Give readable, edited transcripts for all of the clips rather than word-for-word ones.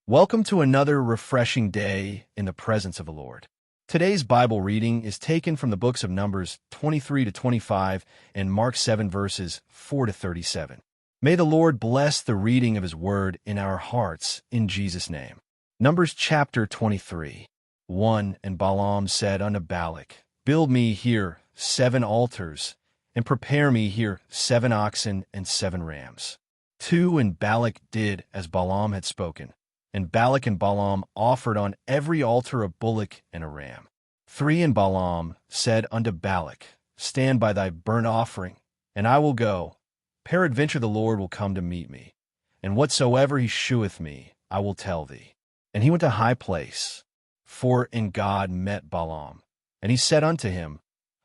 Welcome to another refreshing day in the presence of the Lord. Today's Bible reading is taken from the books of Numbers 23 to 25 and Mark 7 verses 4 to 37. May the Lord bless the reading of his word in our hearts in Jesus' name. Numbers chapter 23. 1. And Balaam said unto Balak, Build me here 7 altars, and prepare me here 7 oxen and 7 rams. 2. And Balak did as Balaam had spoken. And Balak and Balaam offered on every altar a bullock and a ram. 3. And Balaam said unto Balak, Stand by thy burnt offering, and I will go. Peradventure the Lord will come to meet me, and whatsoever he sheweth me, I will tell thee. And he went to a high place. 4. And God met Balaam, and he said unto him,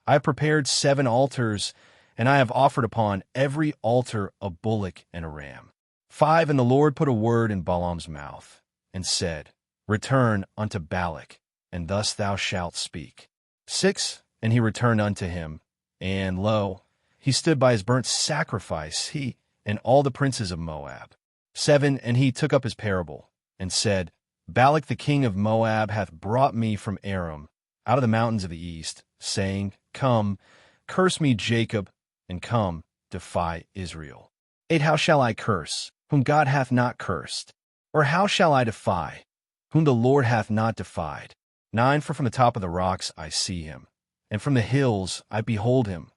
I have prepared 7 altars, and I have offered upon every altar a bullock and a ram. 5. And the Lord put a word in Balaam's mouth, and said, Return unto Balak, and thus thou shalt speak. 6. And he returned unto him, and lo, he stood by his burnt sacrifice, he and all the princes of Moab. 7. And he took up his parable, and said, Balak the king of Moab hath brought me from Aram, out of the mountains of the east, saying, Come, curse me Jacob, and come, defy Israel. 8. How shall I curse, whom God hath not cursed? Or how shall I defy, whom the Lord hath not defied? 9. For from the top of the rocks I see him, and from the hills I behold him.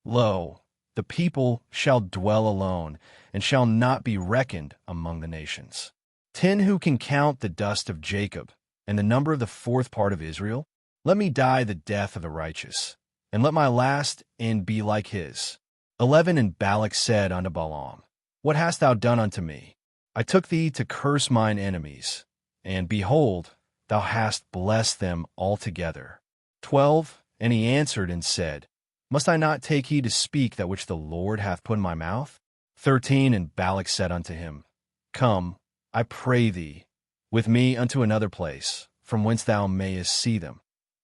Lo, the people shall dwell alone, and shall not be reckoned among the nations. 10. Who can count the dust of Jacob, and the number of the 4th part of Israel? Let me die the death of the righteous, and let my last end be like his. 11. And Balak said unto Balaam, What hast thou done unto me? I took thee to curse mine enemies, and behold, thou hast blessed them altogether. 12. And he answered and said, Must I not take heed to speak that which the Lord hath put in my mouth? 13. And Balak said unto him, Come, I pray thee, with me unto another place, from whence thou mayest see them.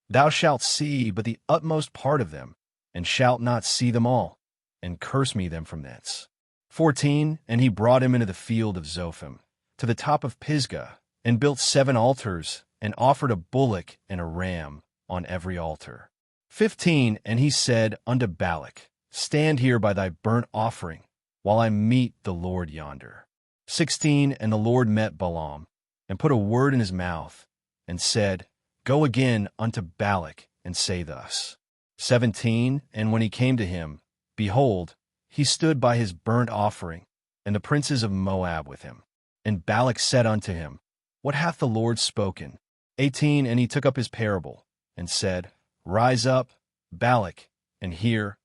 Thou shalt see but the utmost part of them, and shalt not see them all, and curse me them from thence. 14. And he brought him into the field of Zophim, to the top of Pisgah, and built 7 altars, and offered a bullock and a ram on every altar. 15. And he said unto Balak, Stand here by thy burnt offering, while I meet the Lord yonder. 16. And the Lord met Balaam, and put a word in his mouth, and said, Go again unto Balak, and say thus. 17. And when he came to him, behold, he stood by his burnt offering, and the princes of Moab with him. And Balak said unto him, What hath the Lord spoken? 18. And he took up his parable, and said, Rise up, Balak, and hear,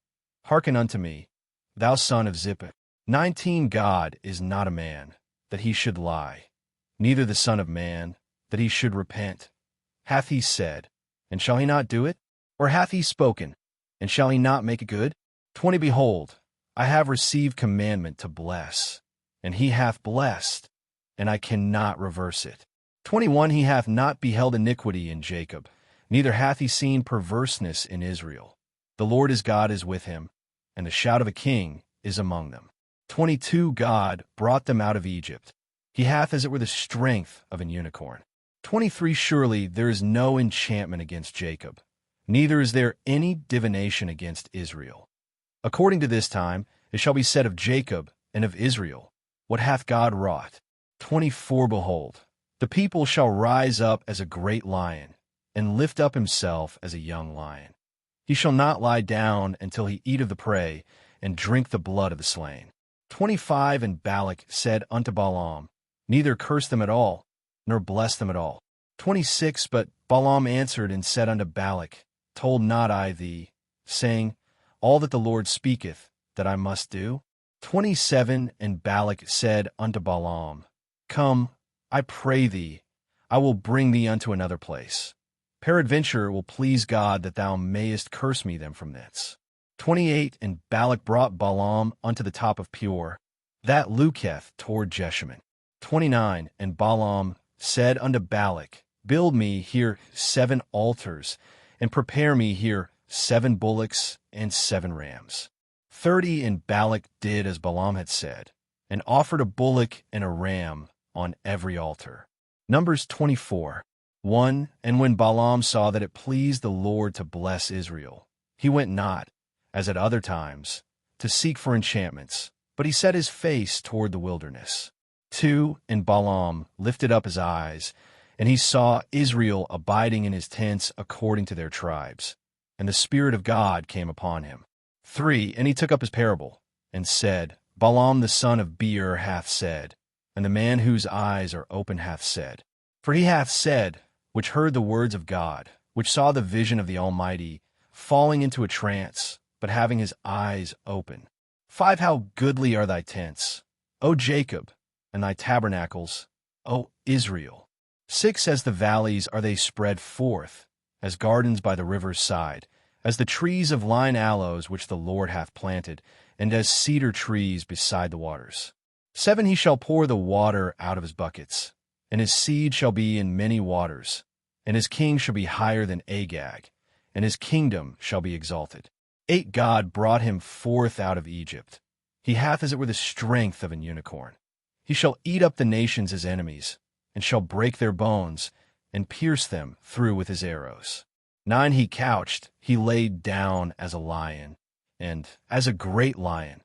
hearken unto me, thou son of Zippor. 19. God is not a man, that he should lie, neither the son of man, that he should repent. Hath he said, and shall he not do it? Or hath he spoken, and shall he not make it good? 20. Behold, I have received commandment to bless, and he hath blessed, and I cannot reverse it. 21. He hath not beheld iniquity in Jacob, neither hath he seen perverseness in Israel. The Lord his God is with him, and the shout of a king is among them. 22. God brought them out of Egypt. He hath as it were the strength of an unicorn. 23. Surely there is no enchantment against Jacob, neither is there any divination against Israel. According to this time, it shall be said of Jacob and of Israel, What hath God wrought? 24. Behold, the people shall rise up as a great lion, and lift up himself as a young lion. He shall not lie down until he eat of the prey, and drink the blood of the slain. 25. And Balak said unto Balaam, Neither curse them at all, nor bless them at all. 26. But Balaam answered and said unto Balak, Told not I thee, saying, All that the Lord speaketh, that I must do? 27. And Balak said unto Balaam, Come, I pray thee, I will bring thee unto another place. Peradventure it will please God that thou mayest curse me them from thence. 28. And Balak brought Balaam unto the top of Peor, that looketh toward Jeshimon. 29. And Balaam said unto Balak, Build me here 7 altars, and prepare me here 7 bullocks and 7 rams. 30. And Balak did as Balaam had said, and offered a bullock and a ram on every altar. Numbers 24. 1. And when Balaam saw that it pleased the Lord to bless Israel, he went not, as at other times, to seek for enchantments, but he set his face toward the wilderness. 2. And Balaam lifted up his eyes, and he saw Israel abiding in his tents according to their tribes. And the Spirit of God came upon him. 3. And he took up his parable, and said, Balaam the son of Beor hath said, and the man whose eyes are open hath said. For he hath said, which heard the words of God, which saw the vision of the Almighty, falling into a trance, but having his eyes open. 5. How goodly are thy tents, O Jacob, and thy tabernacles, O Israel. 6. As the valleys are they spread forth, as gardens by the river's side, as the trees of lign aloes which the Lord hath planted, and as cedar trees beside the waters. 7. He shall pour the water out of his buckets, and his seed shall be in many waters, and his king shall be higher than Agag, and his kingdom shall be exalted. 8. God brought him forth out of Egypt. He hath as it were the strength of an unicorn. He shall eat up the nations his enemies, and shall break their bones, and pierce them through with his arrows. 9. He couched, he laid down as a lion, and as a great lion.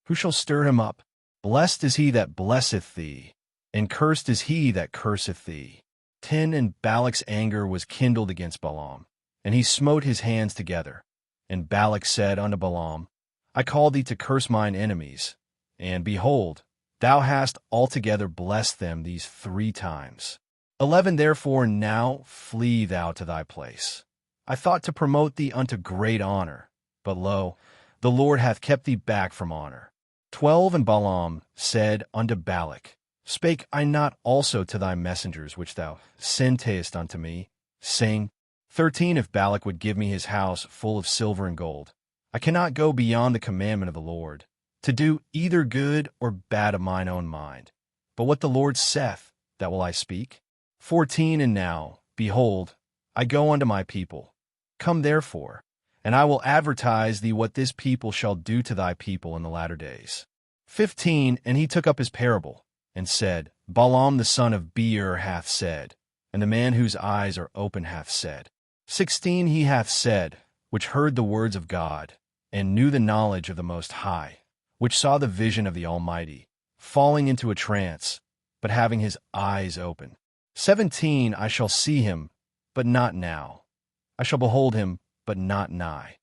Who shall stir him up? Blessed is he that blesseth thee, and cursed is he that curseth thee. 10. And Balak's anger was kindled against Balaam, and he smote his hands together. And Balak said unto Balaam, I call thee to curse mine enemies, and behold, thou hast altogether blessed them these 3 times. 11. Therefore now flee thou to thy place. I thought to promote thee unto great honor, but lo, the Lord hath kept thee back from honor. 12. And Balaam said unto Balak, Spake I not also to thy messengers which thou sentest unto me, saying, 13. If Balak would give me his house full of silver and gold, I cannot go beyond the commandment of the Lord, to do either good or bad of mine own mind. But what the Lord saith, that will I speak. 14. And now, behold, I go unto my people. Come therefore, and I will advertise thee what this people shall do to thy people in the latter days. 15. And he took up his parable, and said, Balaam the son of Beor hath said, and the man whose eyes are open hath said. 16. He hath said, which heard the words of God, and knew the knowledge of the Most High, which saw the vision of the Almighty, falling into a trance, but having his eyes open. 17. I shall see him, but not now. I shall behold him, but not nigh.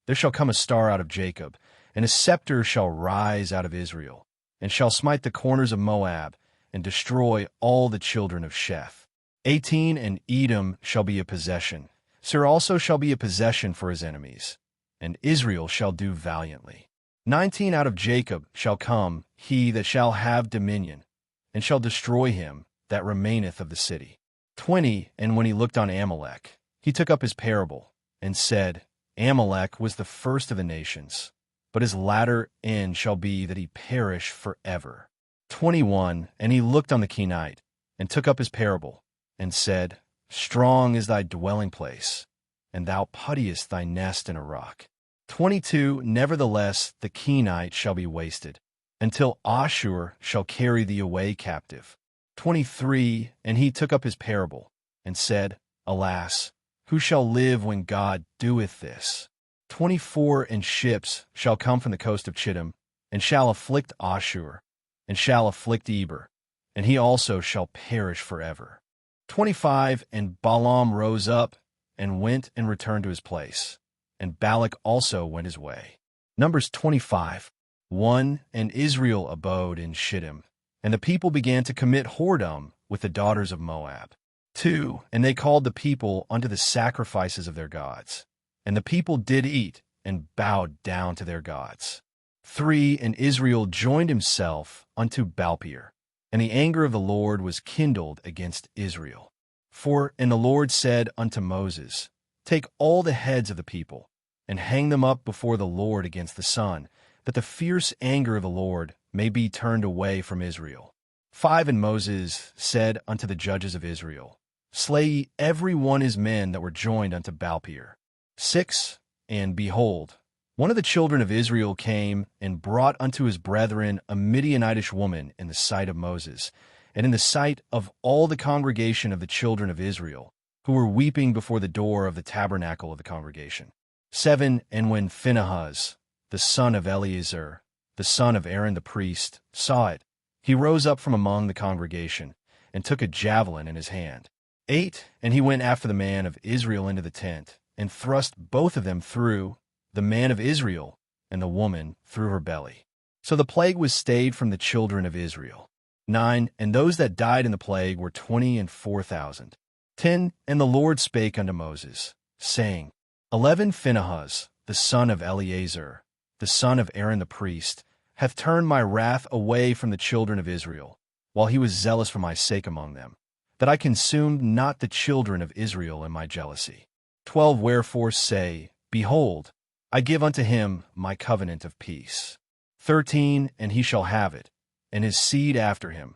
There shall come a star out of Jacob, and a scepter shall rise out of Israel, and shall smite the corners of Moab, and destroy all the children of Sheth. 18. And Edom shall be a possession. Seir also shall be a possession for his enemies, and Israel shall do valiantly. 19. Out of Jacob shall come he that shall have dominion, and shall destroy him that remaineth of the city. 20. And when he looked on Amalek, he took up his parable, and said, Amalek was the first of the nations, but his latter end shall be that he perish forever. 21. And he looked on the Kenite, and took up his parable, and said, Strong is thy dwelling place, and thou puttiest thy nest in a rock. 22. Nevertheless the Kenite shall be wasted, until Ashur shall carry thee away captive. 23. And he took up his parable, and said, Alas, who shall live when God doeth this? 24. And ships shall come from the coast of Chittim, and shall afflict Ashur, and shall afflict Eber, and he also shall perish forever. 25. And Balaam rose up, and went and returned to his place, and Balak also went his way. Numbers 25. 1. And Israel abode in Shittim, and the people began to commit whoredom with the daughters of Moab. 2. And they called the people unto the sacrifices of their gods, and the people did eat, and bowed down to their gods. 3. And Israel joined himself unto Baalpeor, and the anger of the Lord was kindled against Israel. 4. And the Lord said unto Moses, Take all the heads of the people, and hang them up before the Lord against the sun, that the fierce anger of the Lord may be turned away from Israel. 5. And Moses said unto the judges of Israel, Slay ye every one his men that were joined unto Baalpeor. 6. And behold, one of the children of Israel came and brought unto his brethren a Midianitish woman in the sight of Moses, and in the sight of all the congregation of the children of Israel, who were weeping before the door of the tabernacle of the congregation. 7. And when Phinehas, the son of Eleazar, the son of Aaron the priest, saw it, he rose up from among the congregation, and took a javelin in his hand. 8. And he went after the man of Israel into the tent, and thrust both of them through, the man of Israel and the woman through her belly. So the plague was stayed from the children of Israel. 9. And those that died in the plague were 24,000. 10. And the Lord spake unto Moses, saying, 11. Phinehas, the son of Eleazar, the son of Aaron the priest, hath turned my wrath away from the children of Israel, while he was zealous for my sake among them, that I consumed not the children of Israel in my jealousy. 12. Wherefore say, Behold, I give unto him my covenant of peace. 13. And he shall have it, and his seed after him,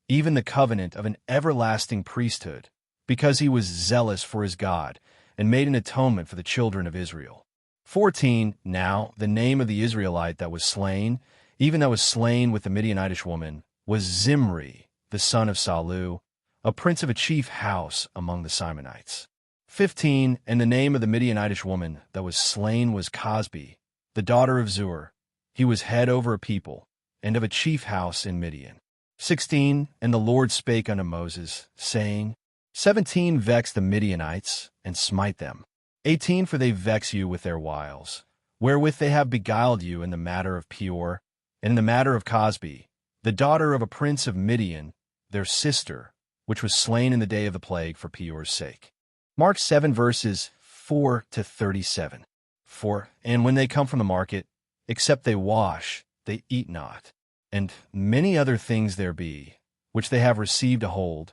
even the covenant of an everlasting priesthood, because he was zealous for his God, and made an atonement for the children of Israel. 14. Now the name of the Israelite that was slain, even that was slain with the Midianitish woman, was Zimri, the son of Salu, a prince of a chief house among the Simonites. 15. And the name of the Midianitish woman that was slain was Cosbi, the daughter of Zur. He was head over a people, and of a chief house in Midian. 16. And the Lord spake unto Moses, saying, 17. Vex the Midianites, and smite them. 18. For they vex you with their wiles, wherewith they have beguiled you in the matter of Peor, and in the matter of Cosbi, the daughter of a prince of Midian, their sister, which was slain in the day of the plague for Peor's sake. Mark 7 verses 4 to 37. 4. And when they come from the market, except they wash, they eat not. And many other things there be, which they have received a hold,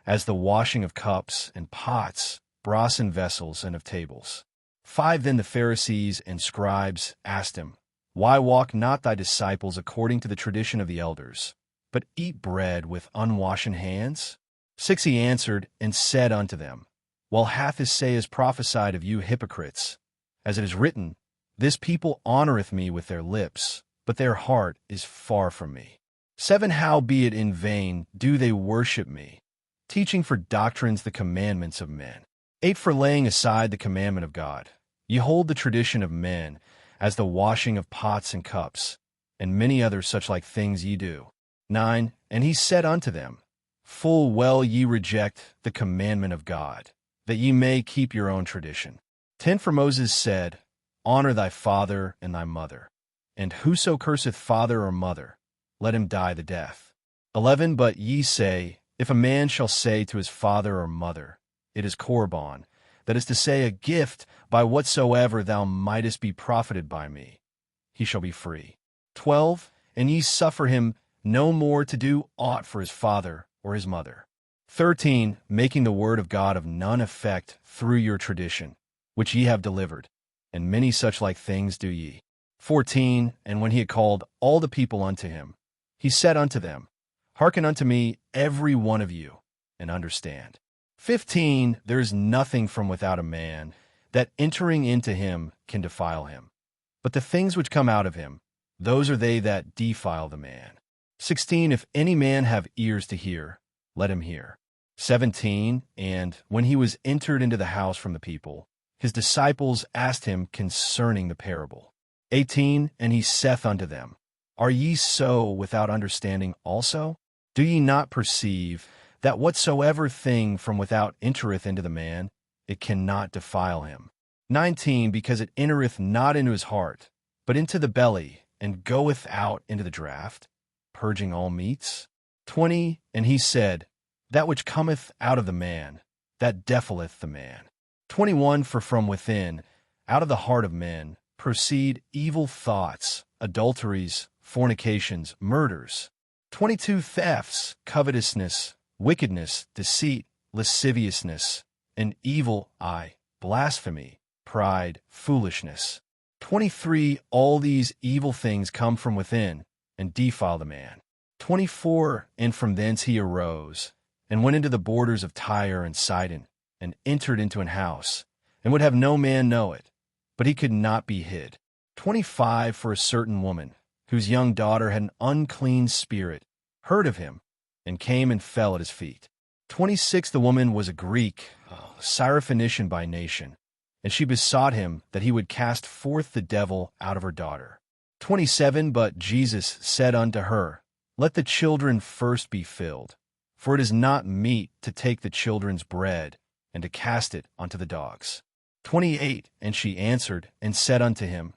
as the washing of cups and pots, brassen vessels, and of tables. 5. Then the Pharisees and scribes asked him, Why walk not thy disciples according to the tradition of the elders, but eat bread with unwashen hands? 6. He answered and said unto them, Well hath Isaiah prophesied of you hypocrites, as it is written, This people honoreth me with their lips, but their heart is far from me. 7. Howbeit in vain do they worship me, teaching for doctrines the commandments of men. 8. For laying aside the commandment of God, ye hold the tradition of men, as the washing of pots and cups, and many other such like things ye do. 9. And he said unto them, Full well ye reject the commandment of God, that ye may keep your own tradition. 10. For Moses said, Honor thy father and thy mother, and whoso curseth father or mother, let him die the death. 11. But ye say, If a man shall say to his father or mother, It is Korban, that is to say, a gift by whatsoever thou mightest be profited by me, he shall be free. 12. And ye suffer him no more to do aught for his father or his mother. 13. Making the word of God of none effect through your tradition, which ye have delivered, and many such like things do ye. 14. And when he had called all the people unto him, he said unto them, Hearken unto me, every one of you, and understand. 15. There is nothing from without a man, that entering into him can defile him. But the things which come out of him, those are they that defile the man. 16. If any man have ears to hear, let him hear. 17. And when he was entered into the house from the people, his disciples asked him concerning the parable. 18. And he saith unto them, Are ye so without understanding also? Do ye not perceive that whatsoever thing from without entereth into the man, it cannot defile him? 19. Because it entereth not into his heart, but into the belly, and goeth out into the draught, purging all meats. 20. And he said, That which cometh out of the man, that defileth the man. 21. For from within, out of the heart of men, proceed evil thoughts, adulteries, fornications, murders. 22. Thefts, covetousness, wickedness, deceit, lasciviousness, an evil eye, blasphemy, pride, foolishness. 23. All these evil things come from within, and defile the man. 24. And from thence he arose, and went into the borders of Tyre and Sidon, and entered into an house, and would have no man know it, but he could not be hid. 25. For a certain woman, whose young daughter had an unclean spirit, heard of him, and came and fell at his feet. 26. The woman was a Greek, Syrophoenician by nation, and she besought him that he would cast forth the devil out of her daughter. 27. But Jesus said unto her, Let the children first be filled, for it is not meet to take the children's bread and to cast it unto the dogs. 28. And she answered and said unto him,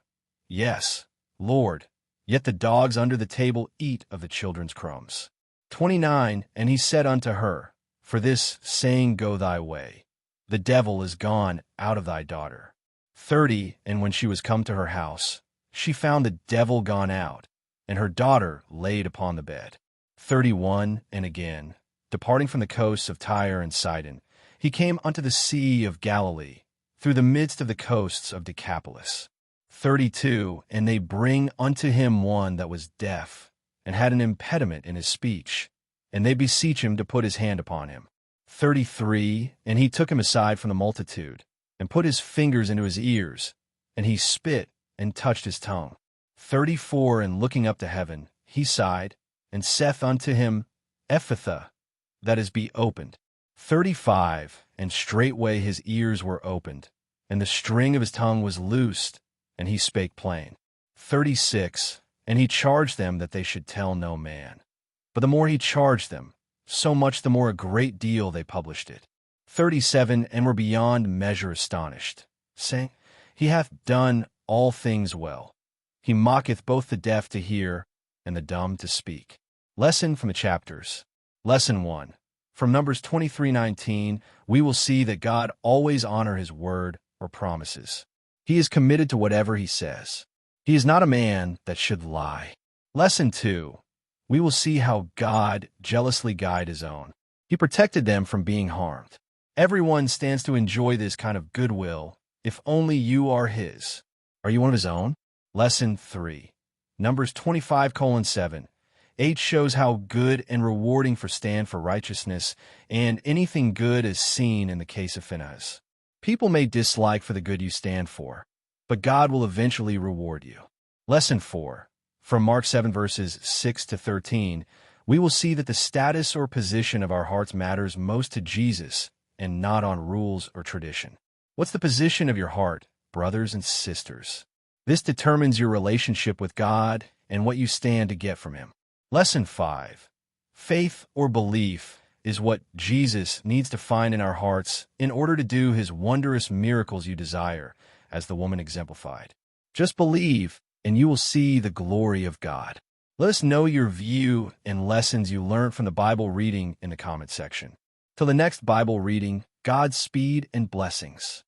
Yes, Lord, yet the dogs under the table eat of the children's crumbs. 29. And he said unto her, For this saying go thy way, the devil is gone out of thy daughter. 30. And when she was come to her house, she found the devil gone out, and her daughter laid upon the bed. 31. And again, departing from the coasts of Tyre and Sidon, he came unto the sea of Galilee, through the midst of the coasts of Decapolis. 32. And they bring unto him one that was deaf, and had an impediment in his speech, and they beseech him to put his hand upon him. 33. And he took him aside from the multitude, and put his fingers into his ears, and he spit and touched his tongue. 34. And looking up to heaven, he sighed, and saith unto him, Ephphatha, that is, be opened. 35. And straightway his ears were opened, and the string of his tongue was loosed, and he spake plain. 36. And he charged them that they should tell no man. But the more he charged them, so much the more a great deal they published it. 37. And were beyond measure astonished, saying, He hath done all things well. He mocketh both the deaf to hear, and the dumb to speak. Lesson from the chapters. Lesson 1. From Numbers 23:19, we will see that God always honors his word or promises. He is committed to whatever he says. He is not a man that should lie. Lesson 2. We will see how God jealously guides his own. He protected them from being harmed. Everyone stands to enjoy this kind of goodwill if only you are his. Are you one of his own? Lesson 3. Numbers 25:7. 8 shows how good and rewarding for stand for righteousness, and anything good is seen in the case of Phinehas. People may dislike for the good you stand for, but God will eventually reward you. Lesson 4. From Mark 7 verses 6 to 13, we will see that the status or position of our hearts matters most to Jesus and not on rules or tradition. What's the position of your heart, brothers and sisters? This determines your relationship with God and what you stand to get from him. Lesson 5. Faith or belief is what Jesus needs to find in our hearts in order to do his wondrous miracles you desire, as the woman exemplified. Just believe, and you will see the glory of God. Let us know your view and lessons you learned from the Bible reading in the comment section. Till the next Bible reading, Godspeed and blessings.